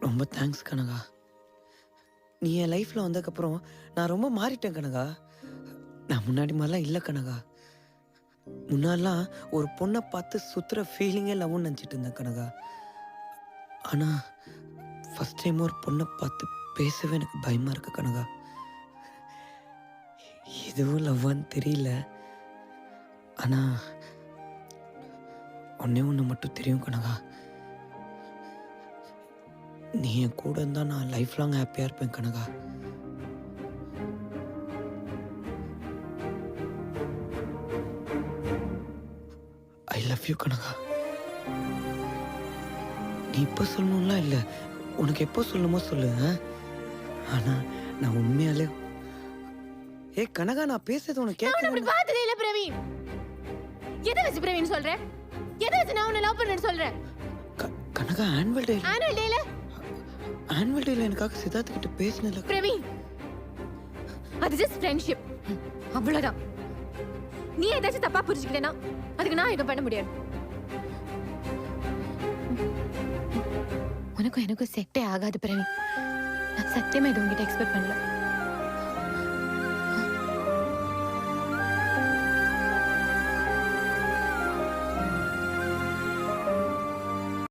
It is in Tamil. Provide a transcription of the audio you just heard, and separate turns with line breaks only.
ரொம்ப தேங்க்ஸ் கனகா. நீ என் லைஃப்ல வந்ததுக்கப்புறம் நான் ரொம்ப மாறிட்டேன் கனகா. நான் முன்னாடி மாதிரிலாம் இல்லை கனகா. முன்னாடிலாம் ஒரு பொண்ணை பார்த்து சுத்துற ஃபீலிங்கே லவ்னு நினச்சிட்டு இருந்தேன் கனகா. ஆனால் ஃபர்ஸ்ட் டைம் ஒரு பொண்ணை பார்த்து பேசவே எனக்கு பயமாக இருக்கு கனகா. இதுவும் லவ்வான்னு தெரியல. ஆனால் ஒன்றே ஒன்று மட்டும் தெரியும் கனகா. நீ என் கூட இருந்தால் நான் லைஃப் லாங் ஹாப்பியாக இருப்பேன் Kanaka. I love you Kanaka. நீ இப்போ சொல்லணும்லாம் இல்லை, உனக்கு எப்போ சொல்லணுமோ சொல்லு. ஆனால் நான் உண்மையாலே கனகா நான் பேசுறது உனக்கு
அப்படி
கேட்க
பார்த்ததே இல்ல பிரவீன். எதை வச்சு பிரவீன் சொல்ற? எதை வச்சு நான் உன்னை லவ் பண்றேன்னு சொல்றேன்?
கனகா ஆனுவல்
டேல
எனக்காக சித்தார்த்த கிட்ட பேசினல
பிரவீன், அது ஜஸ்ட் ஃப்ரெண்ட்ஷிப், அவ்வளவுதான். நீ ஏதாச்சும் தப்பா புரிஞ்சுக்கிட்டேன்னா அதுக்கு நான் எதுவும் பண்ண முடியாது. உனக்கும் எனக்கும் செட்டே ஆகாது பிரவீன். நான் சத்தியமா இது உங்ககிட்ட எக்ஸ்பெக்ட் பண்ணல.